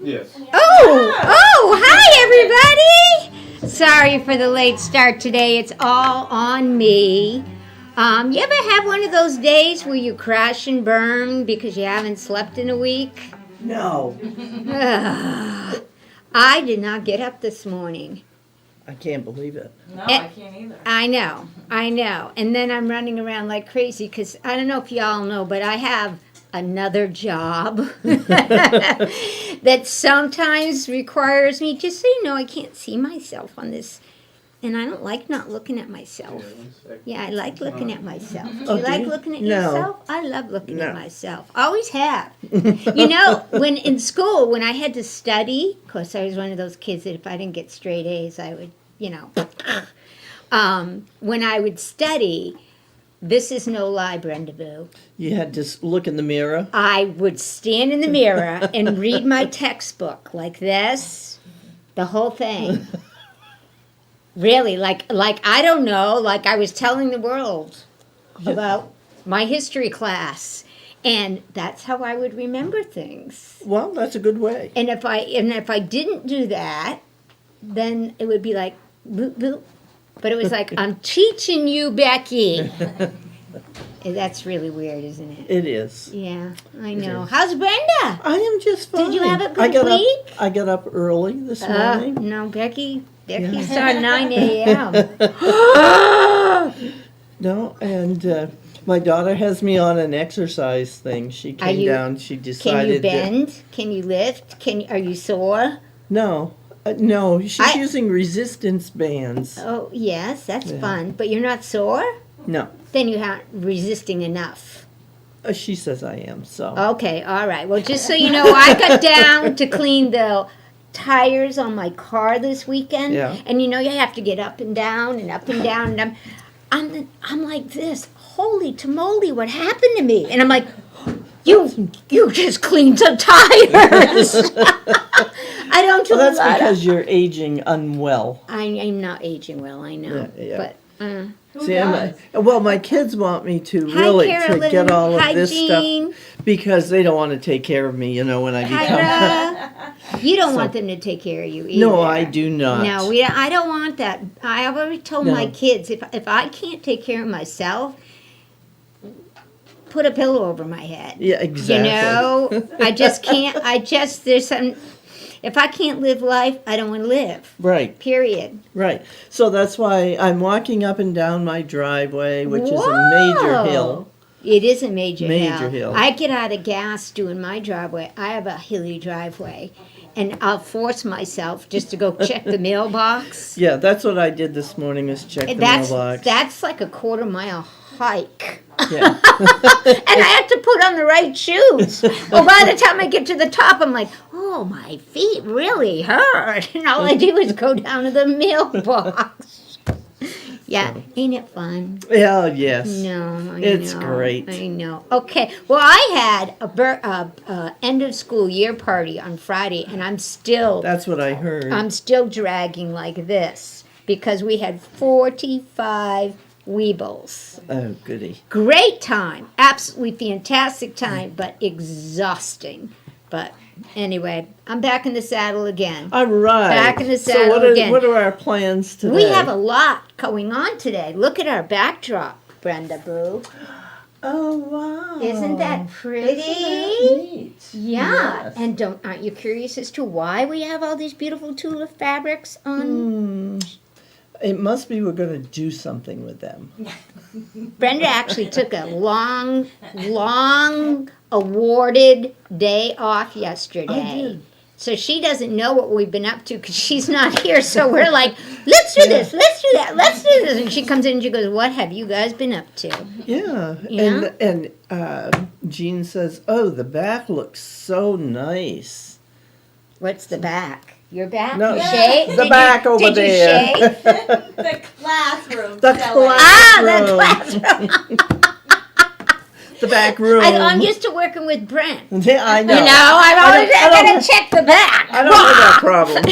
Yes. Hi everybody! Sorry for the late start today. It's all on me. You ever have one of those days where you crash and burn because you haven't slept in a week? No. I did not get up this morning. I can't believe it. No, I can't either. I know. And then I'm running around like crazy because I don't know if y'all know, but I have another job that sometimes requires me, just so you know, I can't see myself on this. And I don't like not looking at myself. Yeah, I like looking at myself. Do you like looking at yourself? I love looking at myself. Always have. You know, when in school, when I had to study, of course, I was one of those kids that if I didn't get straight A's, I would, when I would study, this is no lie, Brenda Boo. You had to look in the mirror? I would stand in the mirror and read my textbook like this, the whole thing. Really, like I don't know, like I was telling the world about my history class, and that's how I would remember things. Well, that's a good way. And if I didn't do that, then it would be like boop boop. But it was like, I'm teaching you, Becky. That's really weird, isn't it? It is. Yeah, I know. How's Brenda? I am just fine. Did you have a good week? I got up early this morning. No, Becky started 9 a.m. No, and my daughter has me on an exercise thing. She came down. She decided. Can you bend? Can you lift? Are you sore? No. No, she's using resistance bands. Oh, yes, that's fun. But you're not sore? No. Then you're not resisting enough. She says I am, so. Okay, all right. Well, just so you know, I got down to clean the tires on my car this weekend. Yeah. And you know, you have to get up and down and up and down. And I'm like this. Holy tamale, what happened to me? And I'm like, you just cleaned some tires. I don't do that's because you're aging unwell. I'm not aging well, I know. Yeah. But see, my kids want me to Carolyn. to get all of Hi, this Jean. stuff because they don't want to take care of me, when I become. You don't want them to take care of you either. No, I do not. No, I don't want that. I've already told my kids if I can't take care of myself, put a pillow over my head. Yeah, exactly. I just can't. There's some. If I can't live life, I don't want to live. Right. Period. Right. So that's why I'm walking up and down my driveway, which is a major hill. It is a major hill. I get out of gas doing my driveway. I have a hilly driveway. And I'll force myself just to go check the mailbox. Yeah, that's what I did this morning, is check the mailbox. That's like a 1/4-mile hike. Yeah. And I have to put on the right shoes. Well, by the time I get to the top, I'm like, oh, my feet really hurt. And all I do is go down to the mailbox. Yeah, ain't it fun? Yeah, yes. No, it's great. I know. Okay, well, I had a end of school year party on Friday, and I'm still. That's what I heard. I'm still dragging like this because we had 45 Weebles. Oh, goody. Great time, absolutely fantastic time, but exhausting. But anyway, I'm back in the saddle again. All right. Back in the saddle again. What are our plans today? We have a lot going on today. Look at our backdrop, Brenda Boo. Oh, wow. Isn't that pretty? Isn't that neat? Yeah. Yes. And aren't you curious as to why we have all these beautiful tulip fabrics on? It must be we're going to do something with them. Brenda actually took a long awarded day off yesterday. I did. So she doesn't know what we've been up to because she's not here. So we're like, let's do this, let's do that, let's do this. And she comes in and she goes, what have you guys been up to? Yeah. Yeah? And Jean says, oh, the back looks so nice. What's the back? Your back? No, You shave? the back over there. Did you shave? The classroom. The classroom. The back room. I'm used to working with Brent. Yeah, I know. You know, I'm always going to check the back. I don't have that problem.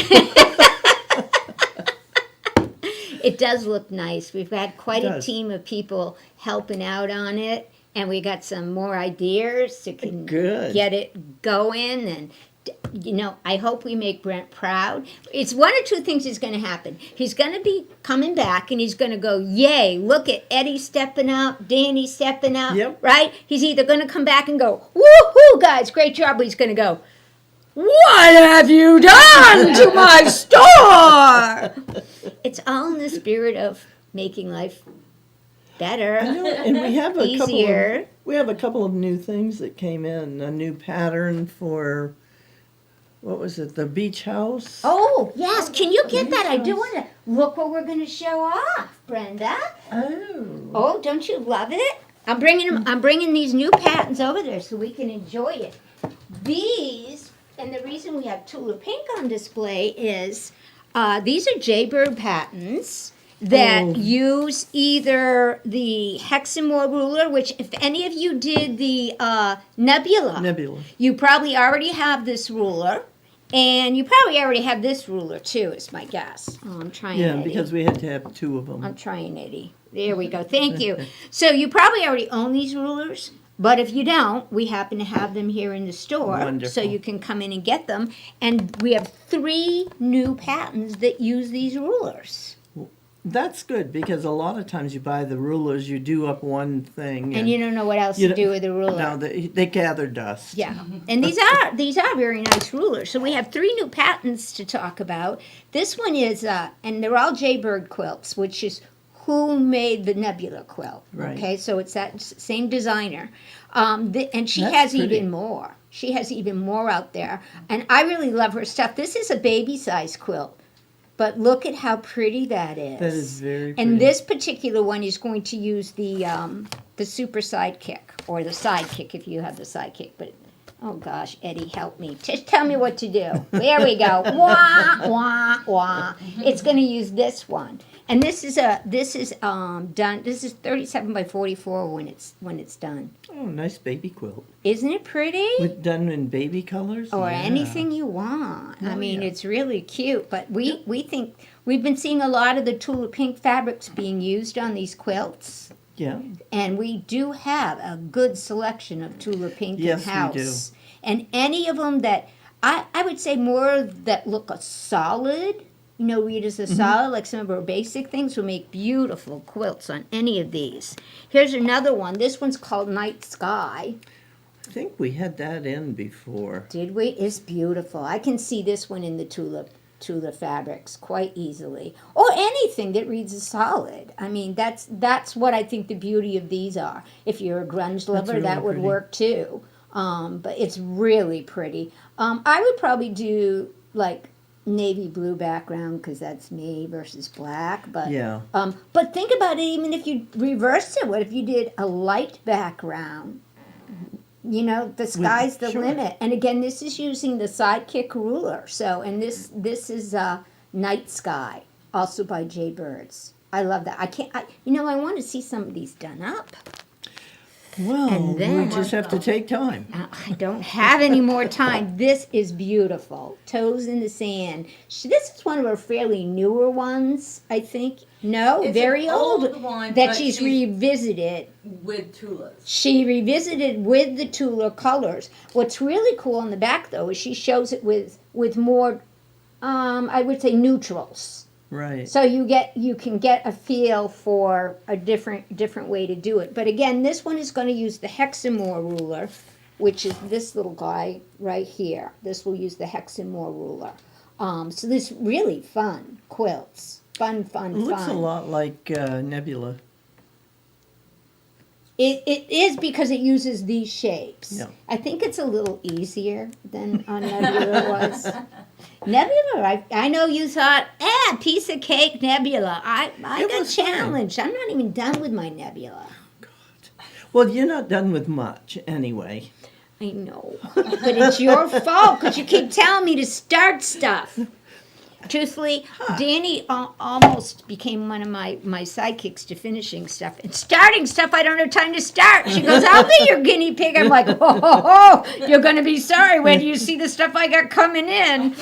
It does look nice. We've had quite a team of people helping out on it, and we got some more ideas to get it going. And I hope we make Brent proud. It's one or two things is going to happen. He's going to be coming back and he's going to go, yay, look at Eddie stepping up, Danny stepping up, Yep. right? He's either going to come back and go, woohoo, guys, great job, or he's going to go, what have you done to my store? It's all in the spirit of making life better, I know, and we have easier. a couple of new things that came in. A new pattern for, what was it, the beach house? Oh, yes. Can you get that? I do want to. Look what we're going to show off, Brenda. Oh. Oh, don't you love it? I'm bringing these new patterns over there so we can enjoy it. These, and the reason we have Tula Pink on display is these are Jaybird patterns that use either the hexamore ruler, which if any of you did the nebula, you probably already have this ruler, and you probably already have this ruler too, is my guess. Oh, I'm trying, Yeah, Eddie. because we had to have two of them. I'm trying, Eddie. There we go. Thank you. So you probably already own these rulers, but if you don't, we happen to have them here in the store. Wonderful. So you can come in and get them. And we have 3 new patterns that use these rulers. That's good, because a lot of times you buy the rulers, you do up one thing. And you don't know what else you to don't- do with the ruler. No, they gather dust. Yeah, and these are very nice rulers. So we have 3 new patterns to talk about. This one is, and they're all Jaybird quilts, which is who made the Nebula quilt. Right. Okay, so it's that same designer, and she That's has pretty. even more. She has even more out there, and I really love her stuff. This is a baby size quilt, but look at how pretty that is. That is very pretty. And this particular one is going to use the super sidekick, or the sidekick if you have the sidekick. But oh gosh, Eddie, help me! Just tell me what to do. There we go. Wah wah wah. It's going to use this one, and this is done. This is 37 by 44 when it's done. Oh, nice baby quilt. Isn't it pretty? Done in baby colors? Or Yeah. anything you want. I mean, yeah. it's really cute. But we think we've been seeing a lot of the Tula Pink fabrics being used on these quilts, Yeah. and we do have a good selection of Tula Pink Yes, in house. we do. And any of them that I would say more that look a solid. Read as a solid, like some of our basic things, will make beautiful quilts on any of these. Here's another one. This one's called Night Sky. I think we had that in before. Did we? It's beautiful. I can see this one in the Tula fabrics quite easily. Or anything that reads as solid. I mean, that's what I think the beauty of these are. If you're a grunge lover, really that would pretty. work too. But it's really pretty. I would probably do like navy blue background because that's me versus black. But Yeah. but think about it. Even if you reversed it, what if you did a light background? The sky's the sure. limit. And again, this is using the sidekick ruler. So, and this is Night Sky, also by Jaybirds. I love that. I want to see some of these done up. Well, And then- we just have to take time. I don't have any more time. This is beautiful. Toes in the sand. This is one of her fairly newer ones, I think. No, It's very an old. one, That but she's revisited. with tulas. She revisited with the Tula colors. What's really cool on the back, though, is she shows it with more, I would say, neutrals. Right. So you can get a feel for a different way to do it. But again, this one is going to use the hexamore ruler, which is this little guy right here. This will use the hexamore ruler. So this really fun quilts. Fun. It looks a lot like Nebula. It is because it uses these shapes. Yeah. I think it's a little easier than Nebula was. Nebula, I know you thought, piece of cake, Nebula. I It got was fun. challenged. I'm not even done with my Nebula. Well, you're not done with much anyway. I know, but it's your fault because you keep telling me to start stuff. Truthfully, Danny almost became one of my sidekicks to finishing stuff. And starting stuff I don't have time to start. She goes, I'll be your guinea pig. I'm like, oh, you're going to be sorry when you see the stuff I got coming in.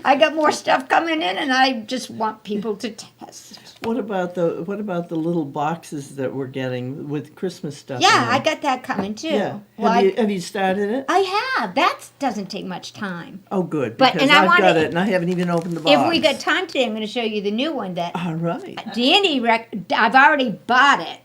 I got more stuff coming in, and I just want people to test. What about the little boxes that we're getting with Christmas stuff? Yeah, in I them? got that coming too. Yeah. Well, Have you started it? I have. That doesn't take much time. Oh, good. But- Because and I I've wanna- got it, and I haven't even opened the box. If we got time today, I'm going to show you the new one that All right. Danny, I've already bought it.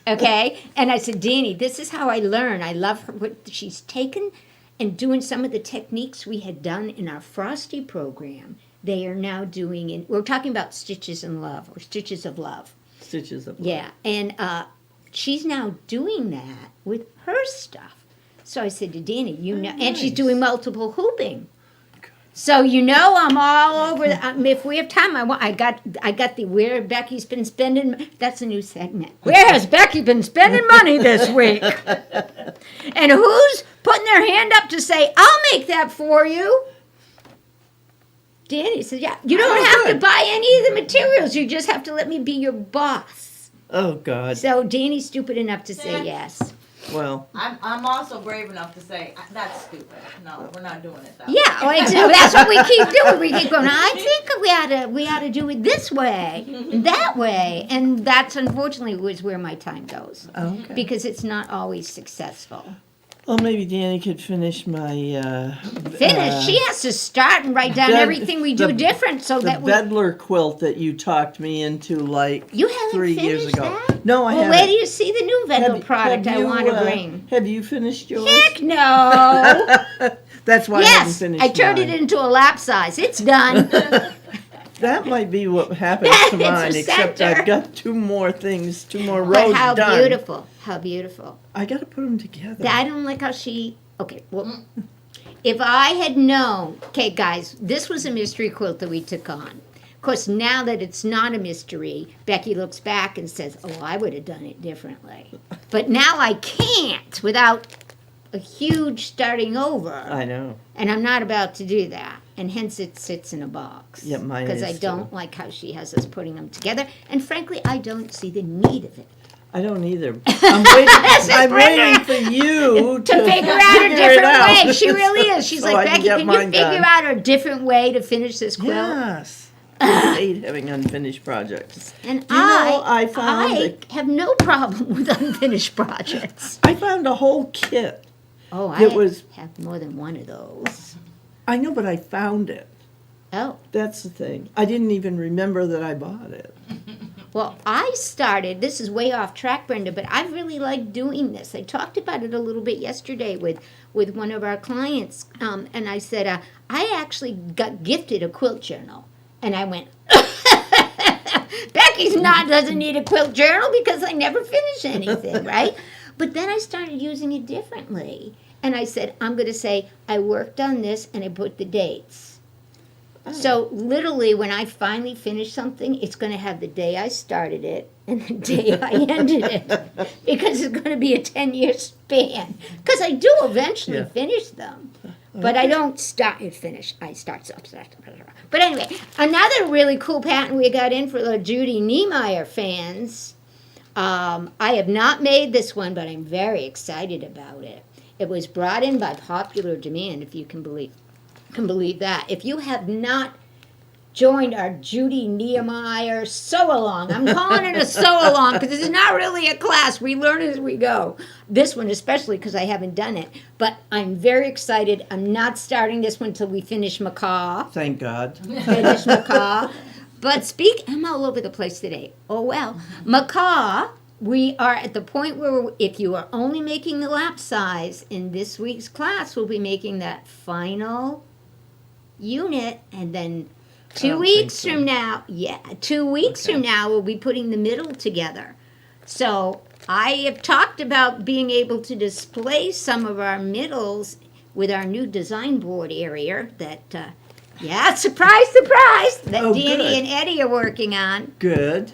Okay? And I said, Danny, this is how I learn. I love her. What she's taken and doing some of the techniques we had done in our Frosty program. They are now doing we're talking about Stitches in Love or Stitches of Love. Stitches of love. Yeah. And she's now doing that with her stuff. So I said to Danny, and she's nice. doing multiple hooping. So I'm all over. If we have time, I got the where Becky's been spending. That's a new segment. Where has Becky been spending money this week? And who's putting their hand up to say, "I'll make that for you"? Danny said, "Yeah, you don't have to buy any of the materials. You just have to let me be your boss." Oh, God. So Danny's stupid enough to say yes. Well, I'm also brave enough to say, that's stupid. No, we're not doing it that way. Yeah, that's what we keep doing. We keep going, I think we ought to do it this way, that way. And that's unfortunately was where my time goes. okay. Because it's not always successful. Well, maybe Danny could finish my She has to start and write down bed- everything we do the- different so the that we... Bedler quilt that you talked me into like You haven't 3 years finished ago. that? No, I Well, haven't. where do you see the new Vendel Have- product have I you, want to bring? Have you finished yours? Heck no! That's why I haven't Yes, finished I turned mine. it into a lap size. It's done. That might be what happens to It's a mine, except center. I've got two more But rows how done. beautiful. How beautiful. I got to put them together. I don't like how she. Okay, well, if I had known. Okay, guys, this was a mystery quilt that we took on. Of course, now that it's not a mystery, Becky looks back and says, "Oh, I would have done it differently." But now I can't without a huge starting over, I know. and I'm not about to do that. And hence, it sits in a box. Yep, mine because I is, don't too. like how she has us putting them together, and frankly, I don't see the need of it. I don't either. I'm waiting for you To figure out a it different out. way. She really is. She's So like, I can Becky, get can you mine figure done." out a different way to finish this quilt? Yes. I hate having unfinished projects. And You know, I found I have no problem with unfinished projects. I found a whole kit. Oh, I It was- have more than one of those. I know, but I found it. Oh, That's the thing. I didn't even remember that I bought it. well, I started, this is way off track, Brenda, but I really like doing this. I talked about it a little bit yesterday with one of our clients, and I said, I actually got gifted a quilt journal. And I went, Becky's doesn't need a quilt journal because I never finish anything, right? But then I started using it differently. And I said, I'm going to say, I worked on this and I put the dates. So literally, when I finally finish something, it's going to have the day I started it and the day I ended it. Because it's going to be a 10-year span. Because I do eventually Yeah. finish them. But I don't start and finish. I start. But anyway, another really cool patent we got in for the Judy Niemeyer fans. I have not made this one, but I'm very excited about it. It was brought in by popular demand, if you can believe that. If you have not joined our Judy Niemeyer sew-along, I'm calling it a sew-along because it's not really a class. We learn as we go. This one especially because I haven't done it. But I'm very excited. I'm not starting this one until we finish Macaw. Thank God. Finish Macaw. But I'm all over the place today. Oh, well. Macaw, we are at the point where if you are only making the lap size in this week's class, we'll be making that final unit. And then 2 don't weeks think so. from now, 2 weeks Okay. from now, we'll be putting the middle together. So I have talked about being able to display some of our middles with our new design board area that, surprise, that Oh, Danny good. and Eddie are working on. Good.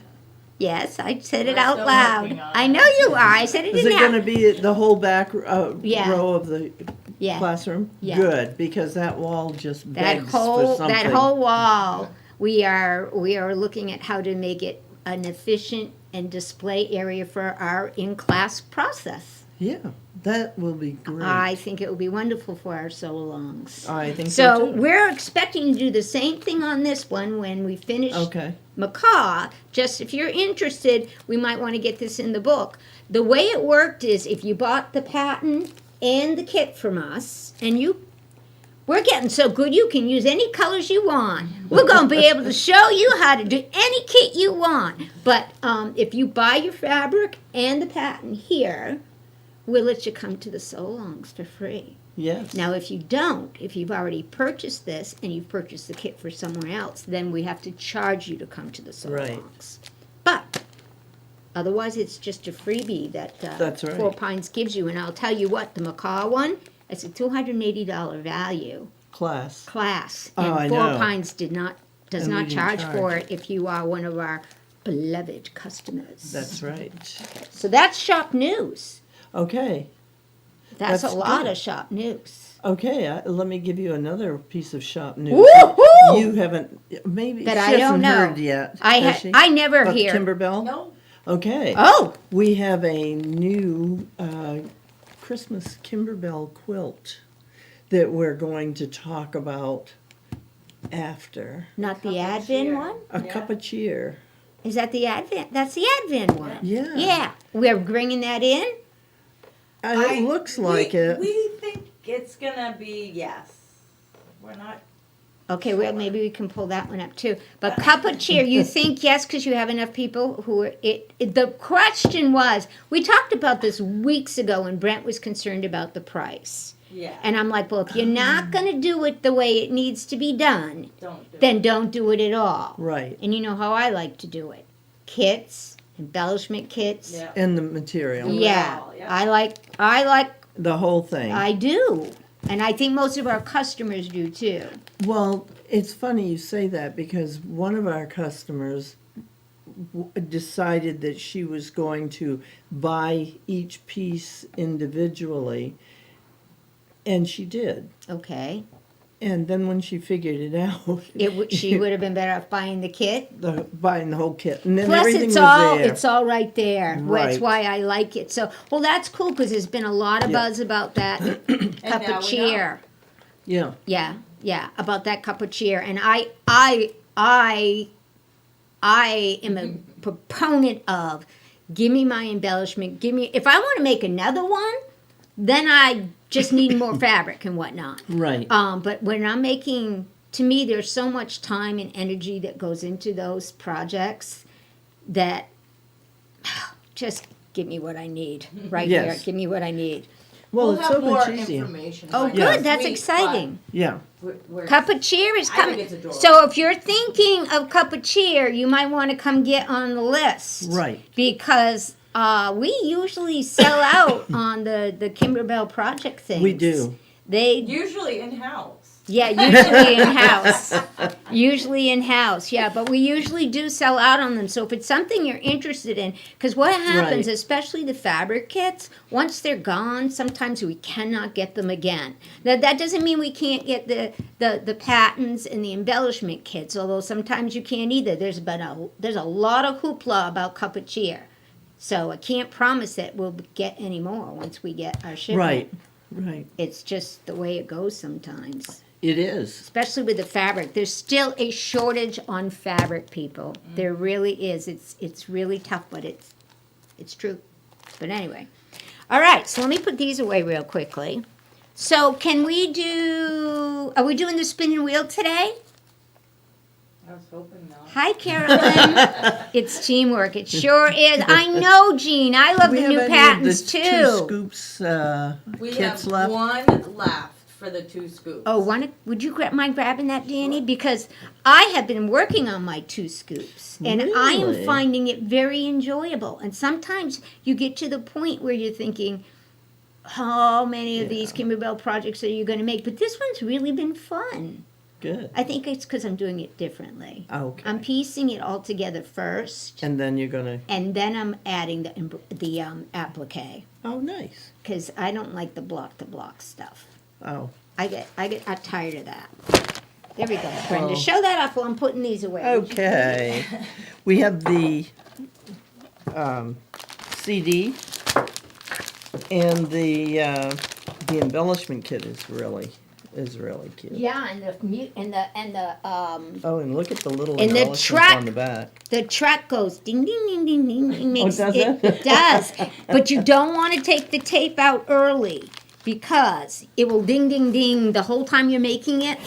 Yes, I said it We're out still loud. working on I it. know you are. I said it Is in it going to be the whole back Yeah. row of the Yeah. classroom? Yeah. Good, because that wall just That begs for whole something. wall. We are looking at how to make it an efficient and display area for our in-class process. Yeah, That will be great. I think it will be wonderful for our sew-alongs. I think So so too. we're expecting to do the same thing on this one when we finish Okay. macaw. Just if you're interested, we might want to get this in the book. The way it worked is if you bought the pattern and the kit from us, and we're getting so good you can use any colors you want. We're going to be able to show you how to do any kit you want. But if you buy your fabric and the pattern here, we'll let you come to the sew-alongs for free. Yes. Now, if you don't, if you've already purchased this and you've purchased the kit for somewhere else, then we have to charge you to come to the sew-alongs. But otherwise, it's just a freebie that That's right. Four Pines gives you. And I'll tell you what, the macaw one, it's a $280 value class. Oh, And I Four know. Pines does And not we didn't charge for charge. it if you are one of our beloved customers. That's right. So that's shop news. Okay. That's That's a lot good. of shop news. Okay. Let me give you another piece of shop news. Woo-hoo! You haven't, maybe That she I don't hasn't know. heard yet. has she? I never About hear. Kimberbell? No, Okay. Oh, We have a new Christmas Kimberbell quilt that we're going to talk about after. not the Cup of Advent cheer. one? A Yeah. cup of cheer. Is that the Advent? That's the Advent one. Yeah. Yeah, we're bringing that in. It looks like it. We think it's gonna be yes. We're not. Okay, well, maybe we can pull that one up too. But cup of cheer, you think yes because you have enough people who are the question was, we talked about this weeks ago when Brent was concerned about the price. Yeah. And I'm like, well, if you're not going to do it the way it needs to be done, Don't do then it. don't do it at all. Right. And you know how I like to do it. Kits, embellishment kits. Yeah. And the material. Yeah, Yeah. I like, The whole thing. I do. And I think most of our customers do too. Well, it's funny you say that because one of our customers decided that she was going to buy each piece individually, and she did. Okay. And then when she figured it out, She would have been better off buying the kit. buying the whole kit, and then Plus, everything it's was all there. it's all right there. That's Right. why I like it. So, well, that's cool because there's been a lot of Yeah. buzz about that cup now of we cheer. Yeah. Yeah, about that cup of cheer. And I am a proponent of give me my embellishment. If I want to make another one, then I just need more fabric and whatnot. Right. But when I'm making, to me, there's so much time and energy that goes into those projects that just give me what I need right Yes. here. Give me what I need. Well, We'll it's have so more much easier. information. Oh, by good. next That's week, exciting. Yeah. but we're- Cup of cheer is I think coming. it's adorable. So if you're thinking of cup of cheer, you might want to come get on the list. Right. Because we usually sell out on the Kimberbell project things. We do. They Usually in house. Yeah, usually in house. Usually in house, yeah. But we usually do sell out on them. So if it's something you're interested in, because what happens, Right. especially the fabric kits, once they're gone, sometimes we cannot get them again. Now that doesn't mean we can't get the patterns and the embellishment kits, although sometimes you can't either. There's a lot of hoopla about cup of cheer. So I can't promise that we'll get any more once we get our shipment. Right. Right. It's just the way it goes sometimes. It is. Especially with the fabric. There's still a shortage on fabric, people. There really is. It's really tough, but it's true. But anyway. All right, so let me put these away real quickly. So are we doing the spinning wheel today? I was hoping not. Hi, Carolyn. It's teamwork. It sure is. I know, Jean. I love We the have new any of patterns, the too. 2 scoops We kits have left? one left for the 2 scoops. Oh, would you mind grabbing that, Danny? Because I have been working on my 2 scoops, and I am Really? finding it very enjoyable. And sometimes you get to the point where you're thinking, how many of these Kimberbell projects are you going to make? But this one's really been fun. Good. I think it's because I'm doing it differently. Okay. I'm piecing it all together first, And then you're gonna. and then I'm adding the applique, Oh, nice. because I don't like the block stuff. Oh. I get tired of that. There we go, Brenda. Oh. Show that off while I'm putting these away. would you Okay. We have the CD And the embellishment kit is really cute. Yeah, and the Oh, and look at the little And the embellishments truck. on the back. the truck goes ding ding ding ding ding. It makes, does it? It does. But you don't want to take the tape out early because it will ding ding ding the whole time you're making it.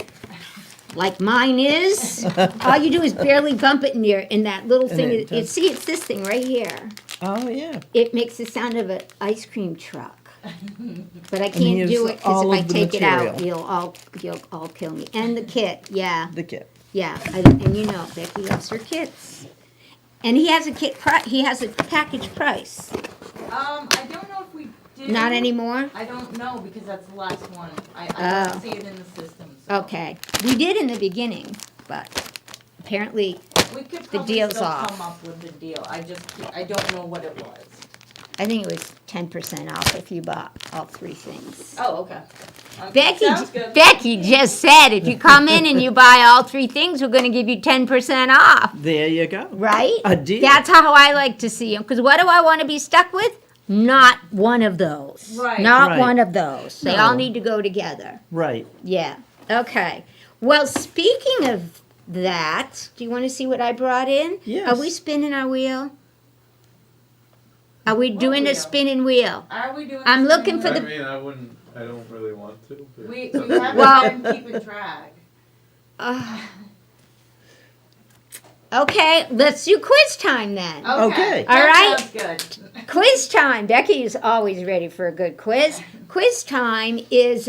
Like mine is. All you do is barely bump it in that little And thing. it does. See, it's this thing right here. Oh, yeah. It makes the sound of an ice cream truck. But I can't here's do it because all if I of the take it out, material. you'll all kill me. And the kit, yeah. The kit. Yeah, and you know, Becky loves her kits. And he has a he has a package price. I don't know if we did. Not anymore? I don't know because that's the last one. I Oh. don't see it in the system. So. Okay. We did in the beginning, but apparently, We could The probably deal's still off. come up with the deal. I don't know what it was. I think it was 10% off if you bought all three things. Oh, okay. Becky Sounds good. just said if you come in and you buy all three things, we're going to give you 10% off. There you go. Right? A deal. That's how I like to see them. Because what do I want to be stuck with? Not one of those. Right. Not Right. one of those. They No. all need to go together. Right. Yeah. Okay. Well, speaking of that, do you want to see what I brought in? Yes. Are we spinning our wheel? Are we What doing a wheel? spinning wheel? Are we doing? I'm looking for I the- mean, I don't really want to. But We it's up haven't to Well- been keeping track. Okay, let's do quiz time then. Okay. All right. Sounds good. Quiz time. Becky is always ready for a good quiz. Quiz time is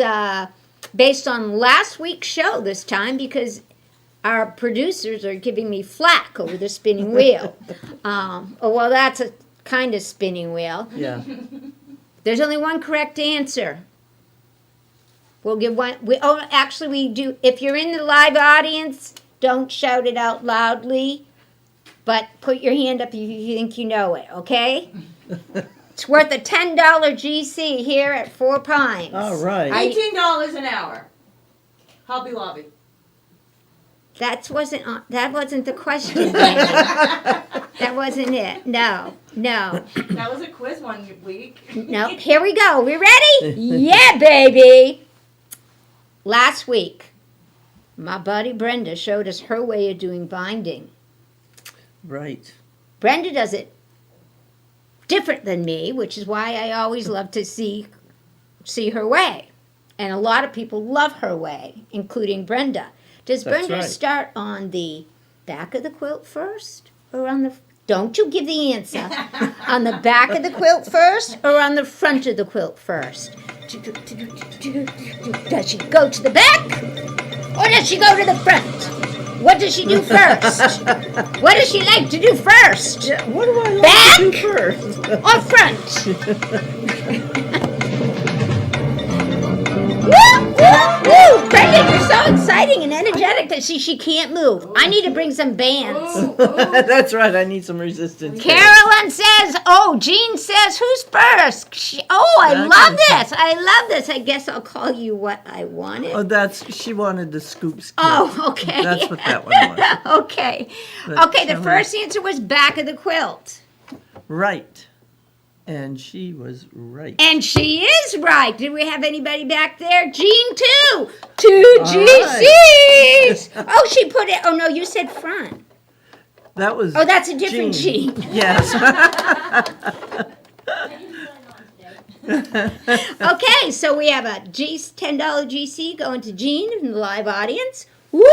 based on last week's show this time because our producers are giving me flack over the spinning wheel. Well, that's a kind of spinning wheel. Yeah. There's only one correct answer. We'll give one. Actually, we do. If you're in the live audience, don't shout it out loudly, but put your hand up if you think you know it, okay? It's worth a $10 GC here at Four Pines. All right. $18 an hour. Hobby Lobby. That wasn't the question. That wasn't it. No. That was a quiz one week. No. Here we go. We ready? Yeah, baby. Last week, my buddy Brenda showed us her way of doing binding. Right. Brenda does it different than me, which is why I always love to see her way. And a lot of people love her way, including Brenda. Does That's Brenda right. start on the back of the quilt first or on the... Don't you give the answer. On the back of the quilt first or on the front of the quilt first? Does she go to the back or does she go to the front? What does she do first? What does she like to do first? Yeah, what do I like Back? to do first? Or front? Woo, woo, woo! Brenda, you're so exciting and energetic that she can't move. I need to bring some bands. Ooh, ooh. That's right. I need some resistance. Carolyn says, Jean says, who's first? I love this. I love this. I guess I'll call you what I wanted. Oh, she wanted the scoops. Kit. Oh, okay. That's what that one was. Okay. But Okay, the Carolyn- first answer was back of the quilt. Right. And she was right. And she is right. Did we have anybody back there? Jean, too. Two All GCs. Oh, she put it. Oh, no, you said front. That was. Oh, that's a different Jean. Yes. Okay, so we have a $10 GC going to Jean in the live audience. Woo!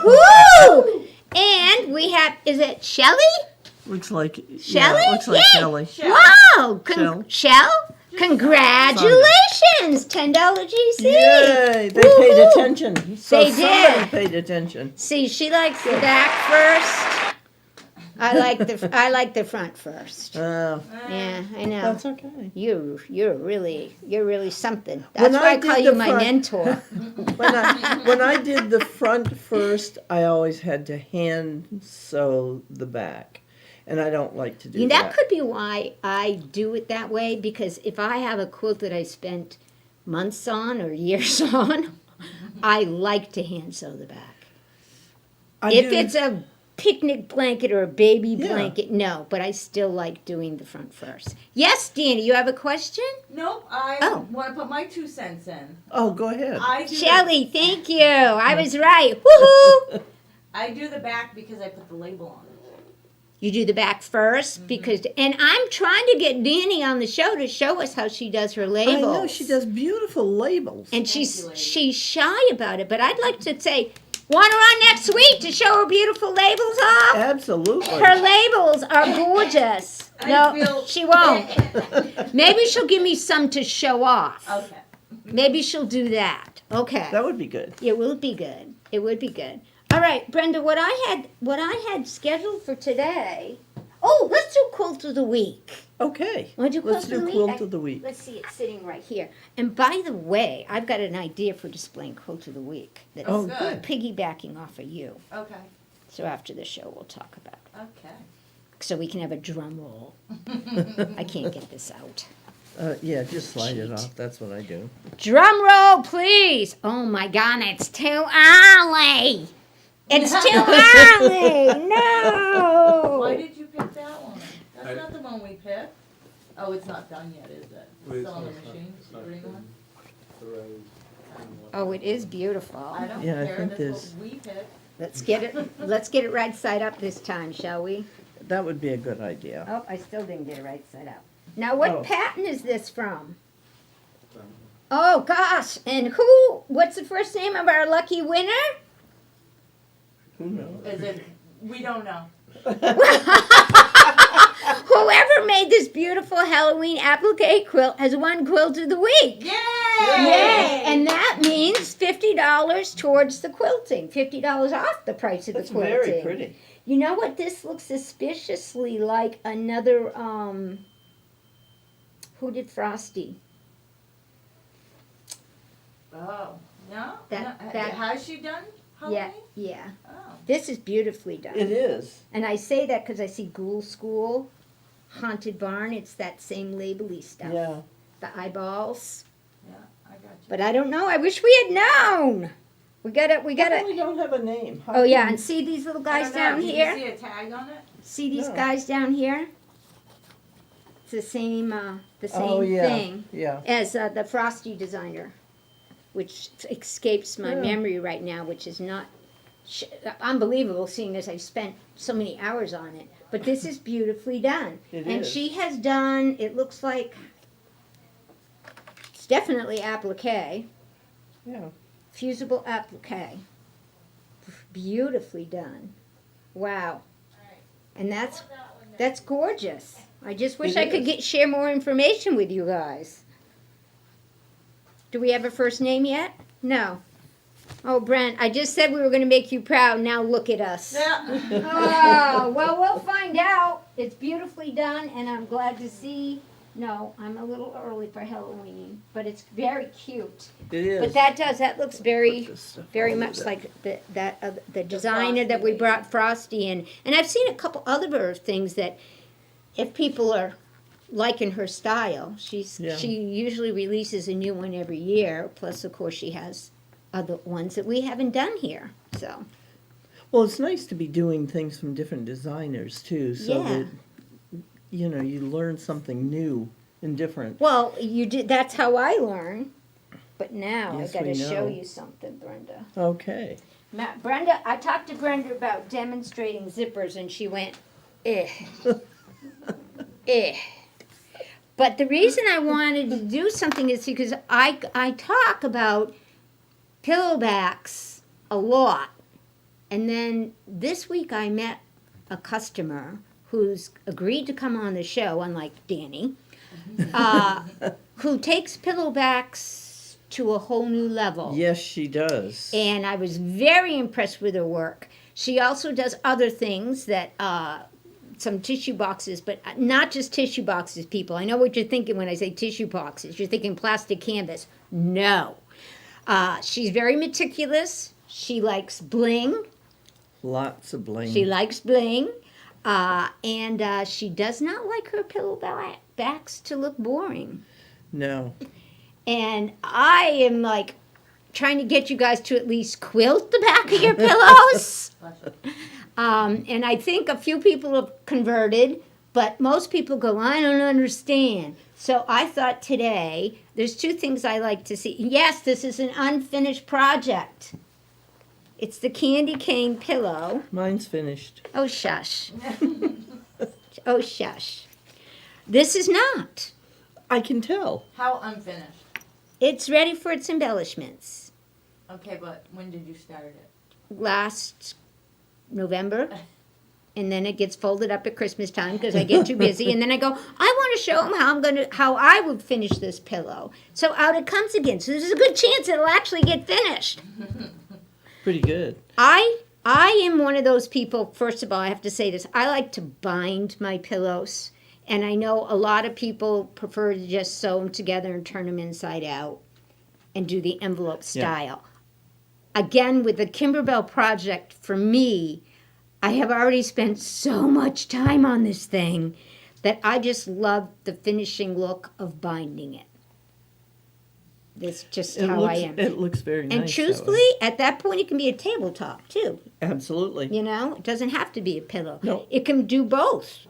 Woo! And we have, is it Shelley? Looks like. Shelley? Yeah, looks like Yay! Shelley. Wow! Shell. Shell? Congratulations! $10 GC. Yay! They Woo-hoo. paid attention. So They somebody did. paid attention. See, she likes the back first. I like the front first. Yeah, I know. That's okay. You're really something. When That's why I I call did you the my front- mentor. When I did the front first, I always had to hand sew the back, and I don't like to do That that. could be why I do it that way, because if I have a quilt that I spent months on or years on, I like to hand sew the back. I If do- it's a picnic blanket or a baby Yeah. blanket. No, but I still like doing the front first. Yes, Danny, you have a question? Nope, I Oh. want to put my 2 cents in. Oh, go ahead. I do Shelley, thank you. I was right. Woohoo! I do the back because I put the label on it. You do the back first because, and I'm trying to get Danny on the show to show us how she does her labels. I know, she does beautiful labels. And Thank you, lady. she's shy about it, but I'd like to say, want her on next week to show her beautiful labels off? Absolutely. Her labels are gorgeous. I No, feel- she won't. Maybe she'll give me some to show off. Okay. Maybe she'll do that. Okay. That would be good. It will be good. It would be good. All right, Brenda, what I had scheduled for today. Oh, let's do quilt of the week. Okay. Want to do Let's quilt of do the quilt week? of the week. Let's see, it's sitting right here. And by the way, I've got an idea for displaying quilt of the week that's Oh, Good. good. piggybacking off of you. Okay. So after the show, we'll talk about it. Okay. So we can have a drum roll. I can't get this out. Yeah, just slide it Cheat. off. That's what I do. Drum roll, please. Oh my God, it's too early. It's too early. No. Why did you pick that one? That's I- not the one we picked. Oh, it's not done yet, is it? Wait, Still on the it's not- machine? it's not The green done. one? The red is- Oh, it is beautiful. I don't Yeah, I care. think That's there's- what we picked. Let's get it right side up this time, shall we? That would be a good idea. Oh, I still didn't get it right side up. Now, what Oh. pattern is this from? Um, Oh gosh, and what's the first name of our lucky winner? Who knows? Is it? We don't know. Whoever made this beautiful Halloween applique quilt has won quilt of the week. Yay! Yay! And that means $50 towards the quilting. $50 off the price of That's the quilting. very pretty. You know what? This looks suspiciously like another, who did Frosty? Oh, no? That- No. that- Has she done Yeah, Halloween? yeah. Oh. This is beautifully done. It is. And I say that because I see Ghoul School, Haunted Barn. It's that same labely stuff. Yeah. The eyeballs. Yeah, I got you. But I don't know. I wish we had known. We How come gotta. we don't have a name? How Oh yeah, come- and see these little I guys don't know. down Did here. you see a tag on it? See these No. guys down here. It's the same Oh, yeah. thing Yeah. as the Frosty designer, which escapes my Yeah. memory right now, which is not unbelievable, seeing as I've spent so many hours on it. But this is beautifully done. It And is. she has done, it looks like, it's definitely applique, Yeah. fusible applique. Beautifully done. Wow. And that's gorgeous. I just wish It I could is. share more information with you guys. Do we have a first name yet? No. Oh, Brent, I just said we were going to make you proud. Now look at us. Yeah. Oh, well, we'll find out. It's beautifully done, and I'm glad to see. No, I'm a little early for Halloween, but it's very cute. It is. But that looks very, Put this stuff very all much over like the designer that we Frosty brought Frosty in. And I've seen a couple other things that, if people are liking her style, she usually releases a new one every year. Plus, of course, she has other ones that we haven't done here. So Well, it's nice to be doing things from different designers too, so Yeah. that you learn something new and different. well, you did. That's how I learn. But now Yes, I got to we show know. you something, Brenda. Okay. Brenda, I talked to Brenda about demonstrating zippers, and she went, eh. But the reason I wanted to do something is because I talk about pillowbacks a lot. And then this week I met a customer who's agreed to come on the show, unlike Danny, who takes pillowbacks to a whole new level. Yes, she does. And I was very impressed with her work. She also does other things that, some tissue boxes, but not just tissue boxes, people. I know what you're thinking when I say tissue boxes. You're thinking plastic canvas. No. She's very meticulous. She likes bling. Lots of bling. She likes bling. And she does not like her pillowbacks to look boring. No. And I am like trying to get you guys to at least quilt the back of your pillows. And I think a few people have converted, but most people go, I don't understand. So I thought today, there's two things I like to see. Yes, this is an unfinished project. It's the candy cane pillow. Mine's finished. Oh, shush. Oh, shush. This is not. I can tell. How unfinished? It's ready for its embellishments. Okay, but when did you start it? Last November. And then it gets folded up at Christmas time because I get too busy. And then I go, I want to show them how I would finish this pillow. So out it comes again. So there's a good chance it'll actually get finished. Pretty good. I am one of those people, first of all, I have to say this. I like to bind my pillows. And I know a lot of people prefer to just sew them together and turn them inside out and do the envelope style. Again, with the Kimberbell project, for me, I have already spent so much time on this thing that I just love the finishing look of binding it. That's just how I am. It looks very nice. And truthfully, at that point, it can be a tabletop, too. Absolutely. You know, it doesn't have to be a pillow. No. It can do both.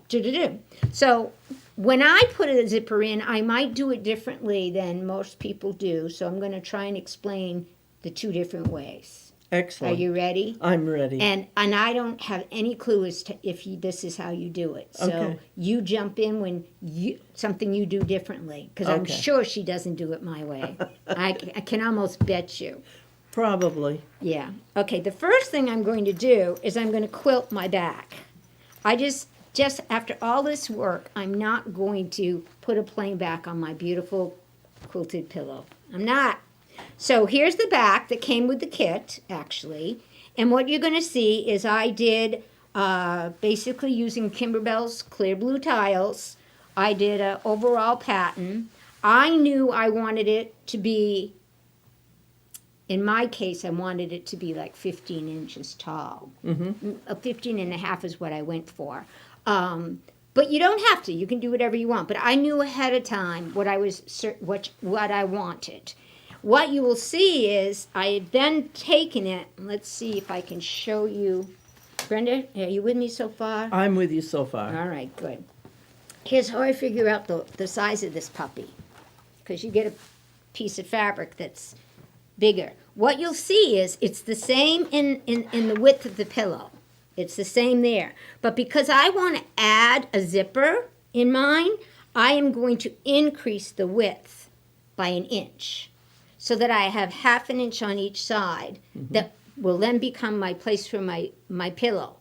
So when I put a zipper in, I might do it differently than most people do. So I'm going to try and explain the two different ways. Excellent. Are you ready? I'm ready. And I don't have any clue as to if this is how you do it. So Okay. you jump in when something you do differently, because I'm Okay. sure she doesn't do it my way. I can almost bet you. Probably. Yeah. Okay, the first thing I'm going to do is I'm going to quilt my back. I just after all this work, I'm not going to put a plain back on my beautiful quilted pillow. I'm not. So here's the back that came with the kit, actually. And what you're going to see is I did, basically using Kimberbell's clear blue tiles, I did an overall pattern. I knew I wanted it to be, in my case, I wanted it to be like 15 inches tall. 15 and a half is what I went for. But you don't have to. You can do whatever you want. But I knew ahead of time what I wanted. What you will see is I had then taken it. Let's see if I can show you. Brenda, are you with me so far? I'm with you so far. All right, good. Here's how I figure out the size of this puppy. Because you get a piece of fabric that's bigger. What you'll see is it's the same in the width of the pillow. It's the same there. But because I want to add a zipper in mine, I am going to increase the width by an inch, so that I have half an inch on each side that will then become my place for my pillow.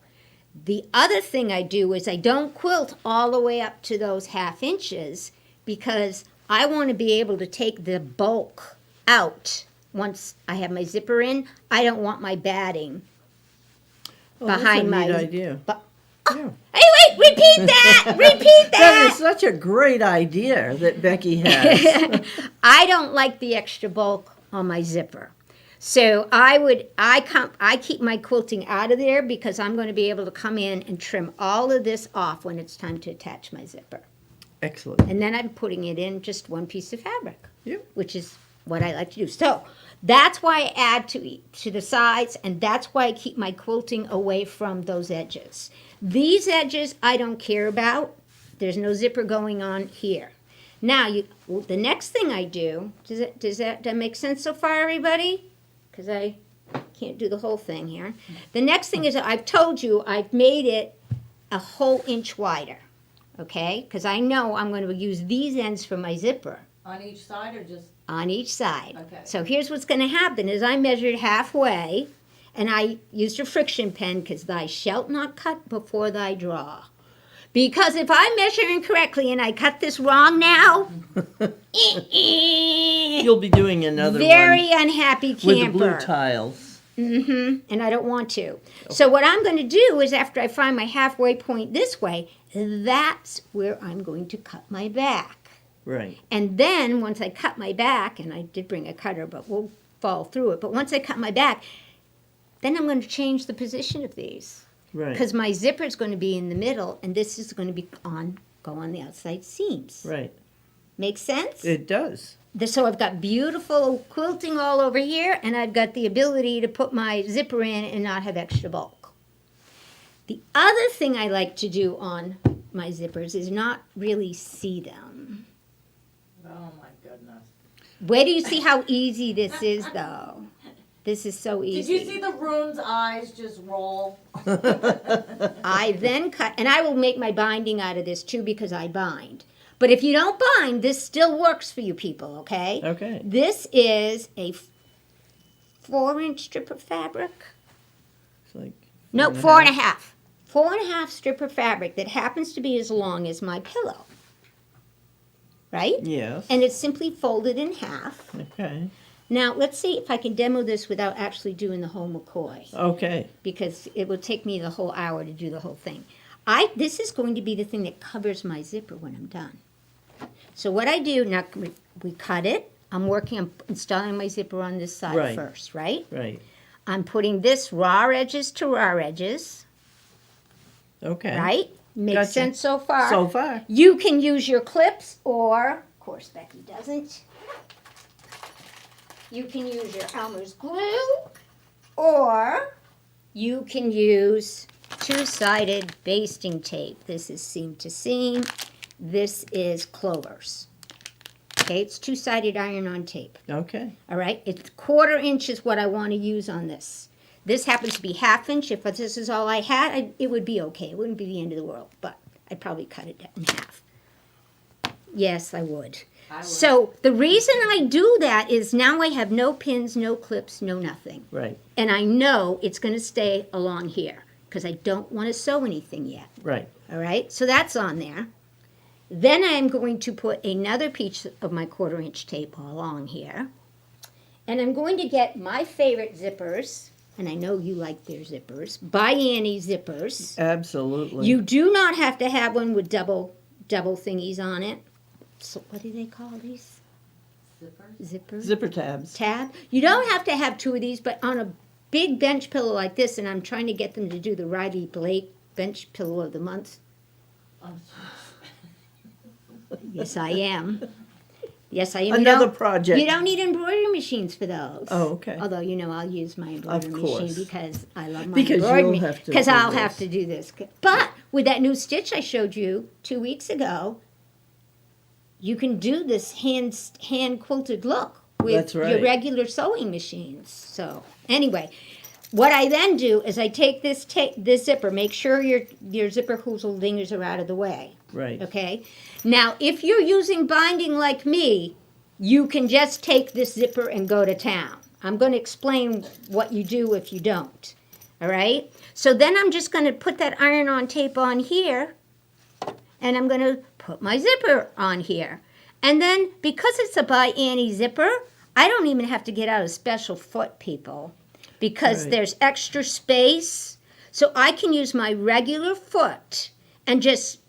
The other thing I do is I don't quilt all the way up to those half inches because I want to be able to take the bulk out once I have my zipper in. I don't want my batting behind my... That's a neat idea. Yeah. Hey, wait, repeat that! Repeat That is that! such a great idea that Becky has. I don't like the extra bulk on my zipper. So I keep my quilting out of there because I'm going to be able to come in and trim all of this off when it's time to attach my zipper. Excellent. And then I'm putting it in just one piece of fabric, Yep. which is what I like to do. So that's why I add to the sides, and that's why I keep my quilting away from those edges. These edges I don't care about. There's no zipper going on here. Now, the next thing I do, does that make sense so far, everybody? Because I can't do the whole thing here. The next thing is I've told you I've made it a whole inch wider, okay? Because I know I'm going to use these ends for my zipper. On each side or just? On each side. Okay. So here's what's going to happen is I measured halfway, and I used a friction pen because thou shalt not cut before thy draw. Because if I measure incorrectly and I cut this wrong now, You'll be doing another very one unhappy camper. with the blue tiles. And I don't want to. So what I'm going to do is after I find my halfway point this way, that's where I'm going to cut my back. Right. And then once I cut my back, and I did bring a cutter, but we'll fall through it. But once I cut my back, then I'm going to change the position of these. Right. Because my zipper is going to be in the middle, and this is going to go on the outside seams. Right. Make sense? It does. So I've got beautiful quilting all over here, and I've got the ability to put my zipper in and not have extra bulk. The other thing I like to do on my zippers is not really see them. Oh my goodness. Wait till you see how easy this is, though. This is so easy. Did you see the rune's eyes just roll? I then cut, and I will make my binding out of this too because I bind. But if you don't bind, this still works for you people, okay? Okay. This is a 4-inch strip of fabric. It's like No, 4.5. 4.5 strip of fabric that happens to be as long as my pillow. Right? Yes. And it's simply folded in half. Okay. Now, let's see if I can demo this without actually doing the whole McCoy, Okay. because it will take me the whole hour to do the whole thing. This is going to be the thing that covers my zipper when I'm done. So what I do, now we cut it. I'm installing my zipper on this side Right. first, right? Right. I'm putting this raw edges to raw edges, Okay. right? Makes Gotcha. sense so far? So far. You can use your clips, or, of course Becky doesn't. You can use your Elmer's glue, or you can use two-sided basting tape. This is seam to seam. This is Clover's. Okay, it's two-sided iron-on tape. Okay. All right, it's 1/4 inch is what I want to use on this. This happens to be 1/2 inch. If this is all I had, it would be okay. It wouldn't be the end of the world, but I'd probably cut it in half. Yes, I would. So the reason I do that is now I have no pins, no clips, no nothing. Right. And I know it's going to stay along here because I don't want to sew anything yet. Right. All right, so that's on there. Then I'm going to put another piece of my 1/4 inch tape along here. And I'm going to get my favorite zippers, and I know you like their zippers, by Annie zippers. Absolutely. You do not have to have one with double thingies on it. So what do they call these? Zippers? Zipper tabs. Tab. You don't have to have 2 of these, but on a big bench pillow like this, and I'm trying to get them to do the Riley Blake bench pillow of the month. Yes, I am. Yes, I am. Another project. You don't need embroidery machines for those. Oh, okay. Although, I'll use my embroidery course. machine because I love my Because embroidery. you'll have to Because do I'll this. have to do this. But with that new stitch I showed you 2 weeks ago, you can do this hand quilted look with That's right. your regular sewing machines. So anyway, what I then do is I take this zipper, make sure your zipper dingers are out of the way. Right. Okay? Now, if you're using binding like me, you can just take this zipper and go to town. I'm going to explain what you do if you don't. All right? So then I'm just going to put that iron-on tape on here, and I'm going to put my zipper on here. And then, because it's a by Annie zipper, I don't even have to get out a special foot, people, because Right. there's extra space. So I can use my regular foot and just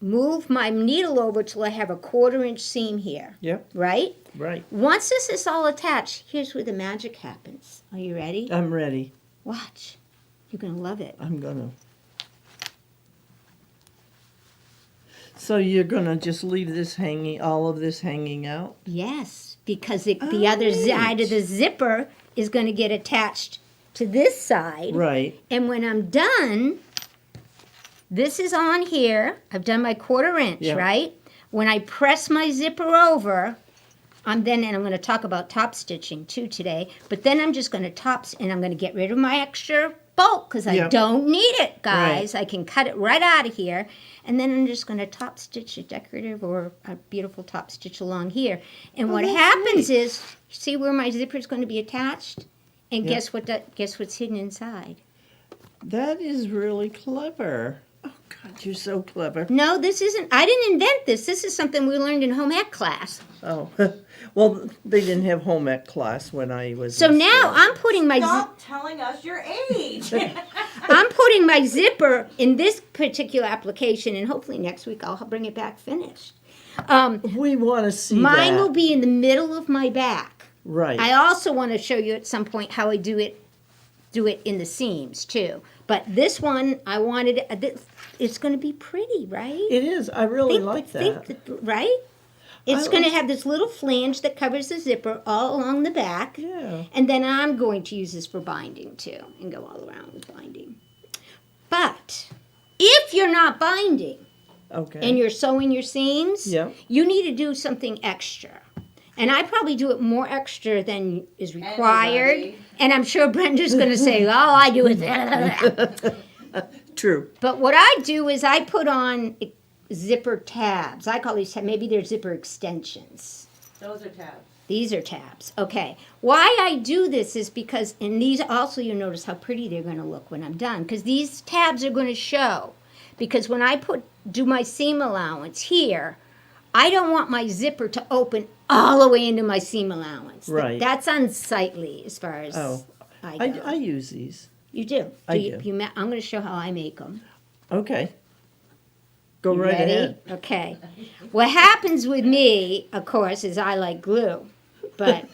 move my needle over till I have a 1/4 inch seam here, Yep. right? Right. Once this is all attached, here's where the magic happens. Are you ready? I'm ready. Watch. You're going to love it. I'm gonna. So you're gonna just leave this hanging, all of this hanging out? Yes, because the other side neat. of the zipper is going to get attached to this side. Right. And when I'm done, this is on here. I've done my 1/4 inch, Yeah. right? When I press my zipper over, and I'm going to talk about top stitching too today, but then I'm just going to and I'm going to get rid of my extra bulk because I Yep. don't need it, guys. I can cut it right out of here. And then I'm just going to top stitch a decorative or a beautiful top stitch along here. And what that's happens is, see where my zipper is going to be attached? And Yep. guess what's hidden inside? That is really clever. Oh God, you're so clever. No, this isn't. I didn't invent this. This is something we learned in home ec class. Oh, well, they didn't have home ec class when I was. So in now school. I'm putting my Stop telling us your age. I'm putting my zipper in this particular application, and hopefully next week I'll bring it back finished. We want to see Mine that. will be in the middle of my back. Right. I also want to show you at some point how I do it in the seams too. But this one, I wanted it's going to be pretty, right? It is. I really like that. Right? It's I going to like- have this little flange that covers the zipper all along the back. Yeah. And then I'm going to use this for binding too and go all around with binding. But if you're not binding Okay. and you're sewing your seams, Yep. you need to do something extra. And I probably do it more extra than is required. Anybody. And I'm sure Brenda's going to say, all I do is... True. But what I do is I put on zipper tabs. I call these, maybe they're zipper extensions. Those are tabs. These are tabs. Okay. Why I do this is because, and these also, you notice how pretty they're going to look when I'm done, because these tabs are going to show. Because when I do my seam allowance here, I don't want my zipper to open all the way into my seam allowance. Right. That's unsightly as far as I go. I use these. You do? I do. do. I'm going to show how I make them. Okay. Go You right ready? ahead. Okay. What happens with me, of course, is I like glue. But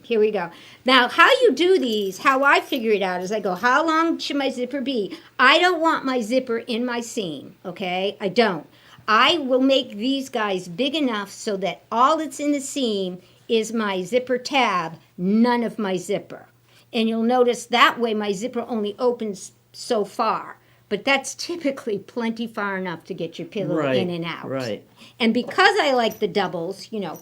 here we go. Now, how you do these, how I figure it out is I go, how long should my zipper be? I don't want my zipper in my seam, okay? I don't. I will make these guys big enough so that all that's in the seam is my zipper tab, none of my zipper. And you'll notice that way my zipper only opens so far. But that's typically plenty far enough to get your pillow in and out. Right. And because I like the doubles, you know,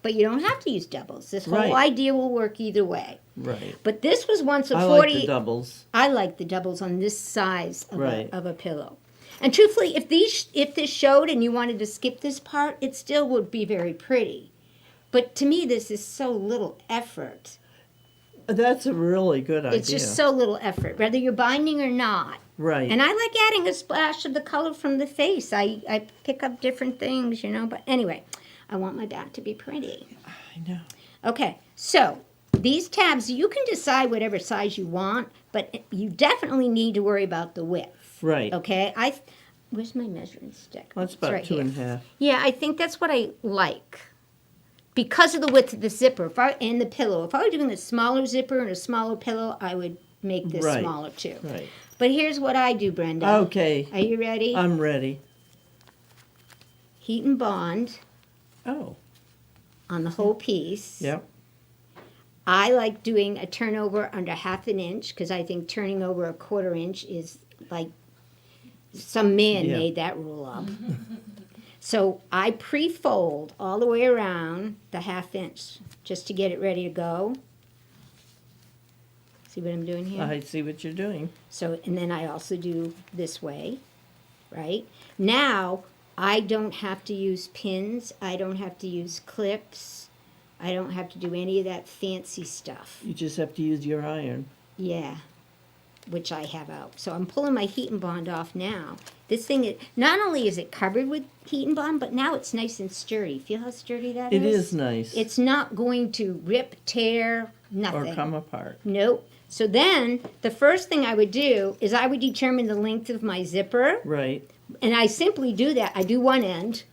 but you don't have to use doubles. This whole Right. idea will work either way. Right. But this was once a I 40. like the doubles. I like the doubles on this size of, Right. of a pillow. And truthfully, if this showed and you wanted to skip this part, it still would be very pretty. But to me, this is so little effort. That's a really good idea. It's just so little effort, whether you're binding or not. Right. And I like adding a splash of the color from the face. I pick up different things, you know. But anyway, I want my back to be pretty. I know. Okay, so these tabs, you can decide whatever size you want, but you definitely need to worry about the width. Right. Okay, where's my measuring stick? That's It's about right two here. and a half. Yeah, I think that's what I like. Because of the width of the zipper and the pillow. If I were doing a smaller zipper and a smaller pillow, I would make this Right. smaller too. Right. But here's what I do, Brenda. Okay. Are you ready? I'm ready. Heat and bond Oh. on the whole piece. Yep. I like doing a turnover under 1/2 inch because I think turning over a 1/4 inch is like some man Yeah. made that rule up. So I pre-fold all the way around the 1/2 inch just to get it ready to go. See what I'm doing here? I see what you're doing. So, and then I also do this way, right? Now, I don't have to use pins. I don't have to use clips. I don't have to do any of that fancy stuff. You just have to use your iron. Yeah, which I have out. So I'm pulling my heat and bond off now. This thing, not only is it covered with heat and bond, but now it's nice and sturdy. Feel how sturdy that is? It is nice. It's not going to rip, tear, nothing. Or come apart. Nope. So then, the first thing I would do is I would determine the length of my zipper. Right. And I simply do that. I do one end,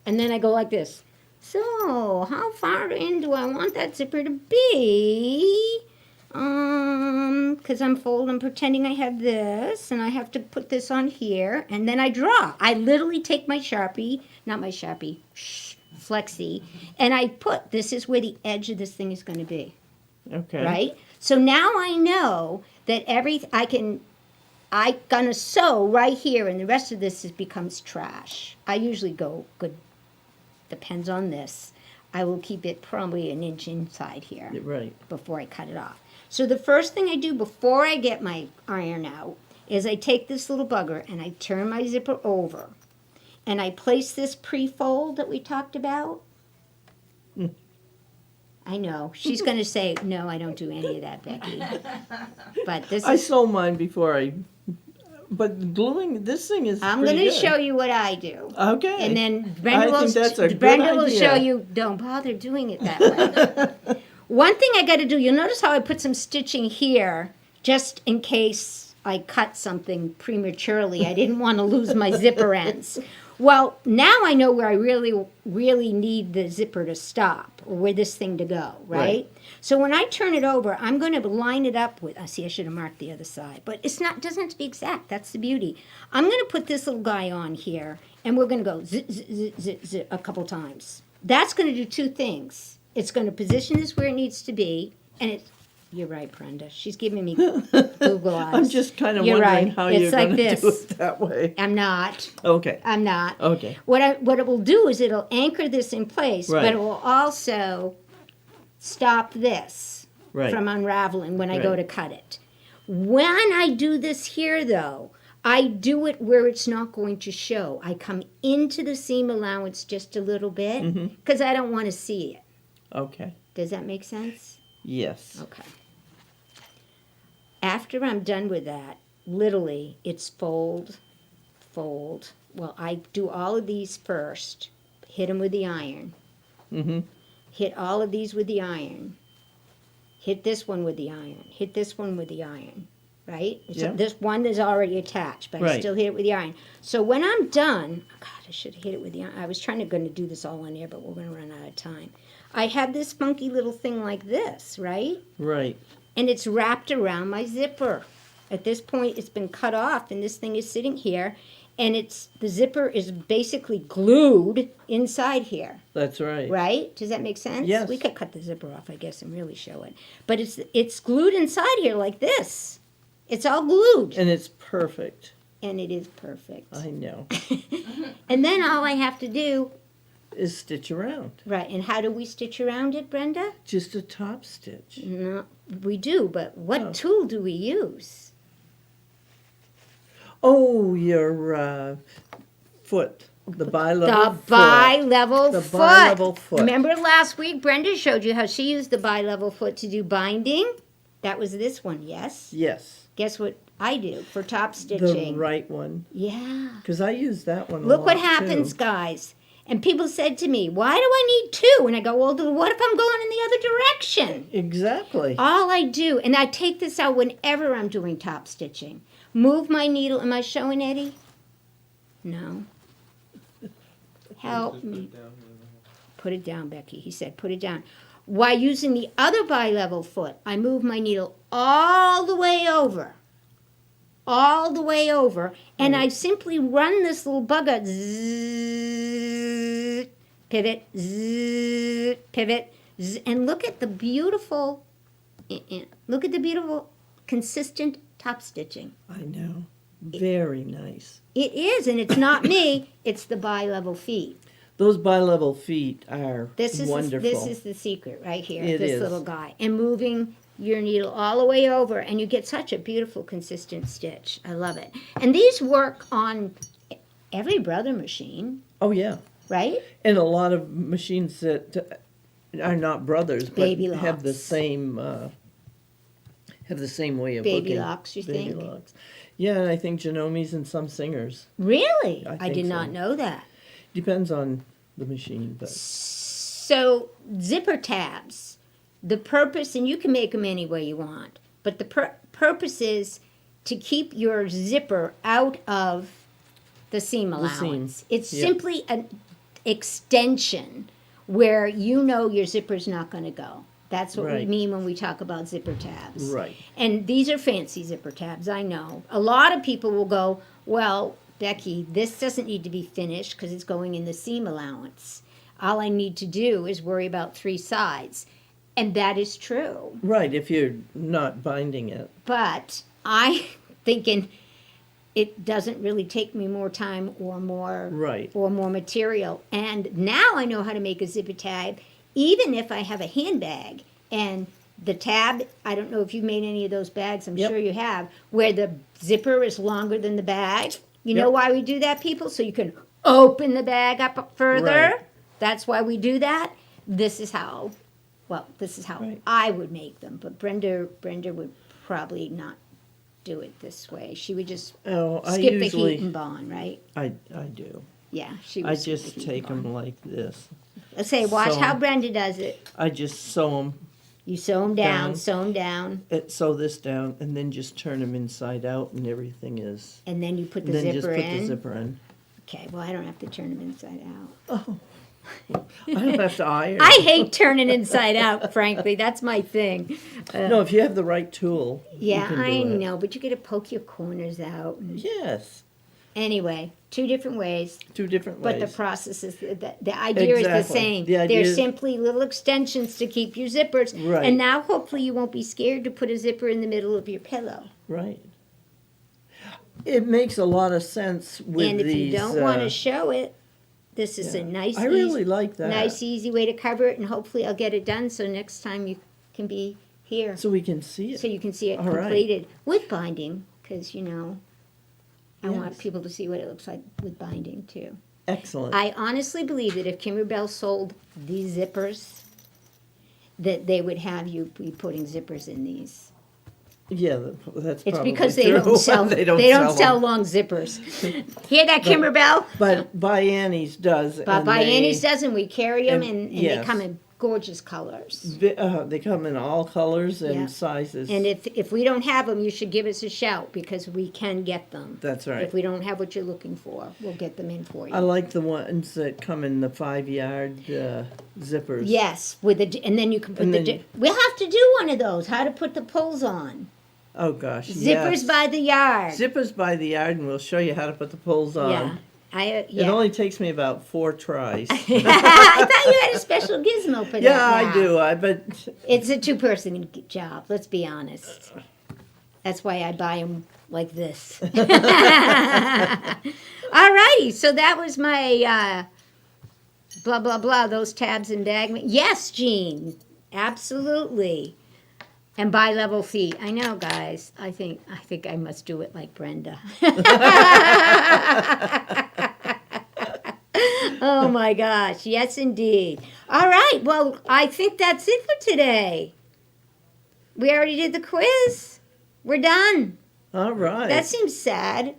and then I go like this. So, how far in do I want that zipper to be? Because I'm pretending I have this, and I have to put this on here, and then I draw. I literally take my Sharpie, not my Sharpie, Flexi, and I put, this is where the edge of this thing is going to be. Okay. Right? So now I know that I'm gonna sew right here, and the rest of this becomes trash. I usually go good, depends on this. I will keep it probably an inch inside here Right. before I cut it off. So the first thing I do before I get my iron out is I take this little bugger and I turn my zipper over, and I place this pre-fold that we talked about. I know. She's going to say, no, I don't do any of that, Becky. But this I is, sew mine before but gluing, this thing is I'm pretty going to good. show you what I do. Okay. And then Brenda I think that's a Brenda good will idea. show you, don't bother doing it that way. One thing I got to do, you'll notice how I put some stitching here, just in case I cut something prematurely. I didn't want to lose my zipper ends. Well, now I know where I really, really need the zipper to stop, or where this thing to go, right? So when I turn it over, I'm going to line it up with, I should have marked the other side, but doesn't have to be exact. That's the beauty. I'm going to put this little guy on here, and we're going to go zit, zit, zit, zit, zit a couple times. That's going to do two things. It's going to position this where it needs to be, and You're right, Brenda. She's giving me Google eyes. I'm just kind of You're wondering right. how It's you're like going to this. do it that way. I'm not. Okay. I'm not. Okay. What it will do is it'll anchor this in place, but Right. it will also stop this Right. from unraveling when I go Right. to cut it. When I do this here, though, I do it where it's not going to show. I come into the seam allowance just a little bit because I don't want to see it. Okay. Does that make sense? Yes. Okay. After I'm done with that, literally, it's fold, fold. Well, I do all of these first, hit them with the iron, Mm-hmm. hit all of these with the iron, hit this one with the iron, hit this one with the iron, right? So Yeah. this one is already attached, but I Right. still hit it with the iron. So when I'm done, God, I should have hit it with the iron. I was going to do this all on air, but we're going to run out of time. I have this funky little thing like this, right? Right. And it's wrapped around my zipper. At this point, it's been cut off, and this thing is sitting here, and the zipper is basically glued inside here, That's right. right? Does that make sense? Yes. We could cut the zipper off, I guess, and really show it. But it's glued inside here like this. It's all glued, And it's perfect. and it is perfect. I know. And then all I have to do, Is stitch around. right? And how do we stitch around it, Brenda? Just a top stitch. No, we do, but what Oh. tool do we use? Oh, your foot. The bi-level The foot. bi-level The foot. bi-level foot. Remember last week Brenda showed you how she used the bi-level foot to do binding? That was this one, yes? Yes. Guess what I do for top The stitching? right one. Yeah. Because I use that one a Look lot, what happens, too. guys. And people said to me, why do I need two? And I go, well, what if I'm going in the other direction? Exactly. All I do, and I take this out whenever I'm doing top stitching. Move my needle. Am I showing Eddie? No. Help Just me. put it down in the- Put it down, Becky. He said, put it down. While using the other bi-level foot, I move my needle all the way over. All the way over. And I simply run this little bugger. Zzz, pivot, zzz, pivot. Zzz, and look at the beautiful, consistent top stitching. I know. Very nice. It is, and it's not me. It's the bi-level feet. Those bi-level feet are This is wonderful. the secret right here. It this is. little guy, and moving your needle all the way over, and you get such a beautiful, consistent stitch. I love it. And these work on every Brother machine, Oh, yeah. right? And a lot of machines that are not brothers, but Baby have the locks. same way of Baby hooking. locks, you Baby think? locks. Yeah, and I think Genomi's and some Singers. Really? I I think did so. not know that. Depends on the machine, but So zipper tabs, the purpose, and you can make them any way you want, but the purpose is to keep your zipper out of the seam The allowance. seam, It's yep. simply an extension where you know your zipper's not going to go. That's what we Right. mean when we talk about zipper tabs. right. And these are fancy zipper tabs, I know. A lot of people will go, well, Becky, this doesn't need to be finished because it's going in the seam allowance. All I need to do is worry about 3 sides. And that is true. Right, if you're not binding it. But I'm thinking it doesn't really take me more time or more Right. or more material. And now I know how to make a zipper tab, even if I have a handbag and the tab, I don't know if you've made any of those bags, I'm Yep. sure you have, where the zipper is longer than the bag. You know Yep. why we do that, people? So you can open the bag up further. Right. That's why we do that. This is how Right. I would make them. But Brenda would probably not do it this way. She would just Oh, I skip the usually, heat and bond, right? I do. Yeah, she would I skip just the heat take and them bond. like this. Let's say, watch sew how 'em. Brenda does it. I just sew them, You sew them down, Down. sew them down, sew this down, and then just turn them inside out, and everything is. and then you put the then zipper just put in. the zipper in. Okay, well, I don't have to turn them inside out. I don't have to iron. I hate turning inside out, frankly. That's my thing. No, if you have the right tool. you Yeah, can do I it. know, but you got to poke your corners out. And Yes. Anyway, 2 different ways, 2 different ways. but the process is, the idea is the Exactly. same. The idea They're is- simply little extensions to keep your zippers. Right. And now hopefully you won't be scared to put a zipper in the middle of your pillow. Right. It makes a lot of sense with And if these. you don't want to show it, this is a nice, I really like that. nice, easy way to cover it, and hopefully I'll get it done so next time you can be here. So we can see it. So you can see it All right. completed with binding, because, I want Yes. people to see what it looks like with binding too. Excellent. I honestly believe that if Kimberbell sold these zippers, that they would have you be putting zippers in these. Yeah, that's It's probably because they true. don't sell. they They don't don't sell them. long zippers. Hear that, Kimberbell? But by Annie's does. But and by they, Annie's dozen, we carry them, and- and they yes. come in gorgeous colors. They come in all colors and Yeah. sizes. And if we don't have them, you should give us a shout, because we can get them. That's right. If we don't have what you're looking for, we'll get them in for you. I like the ones that come in the 5-yard zippers. Yes, and then you can put And the. then- We'll have to do one of those. How to put the pulls on. Oh gosh. Zippers yes. by the yard. Zippers by the yard, and we'll show you how to put the pulls on. Yeah, It yeah. only takes me about 4 tries. I thought you had a special gizmo for that. Yeah, I now. do. But It's a 2-person job. Let's be honest. That's why I buy them like this. All righty, so that was my blah blah blah. Those tabs and bag. Yes, Jean, absolutely. And bi-level feet. I know, guys. I think I must do it like Brenda. Oh my gosh. Yes, indeed. All right. Well, I think that's it for today. We already did the quiz. We're done. all right. That seems sad.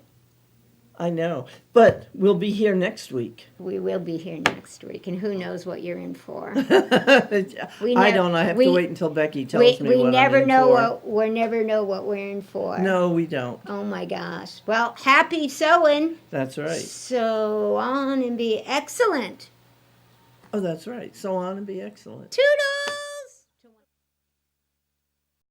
I know. But we'll be here next week. We will be here next week, and who knows what you're in for. I don't. I have to wait until Becky tells me we what never I'm in know for. we never know what we're in for. No, we don't. Oh my gosh. Well, happy sewing. That's right. So on and be excellent. Oh, that's right. So on and be excellent. Toodles!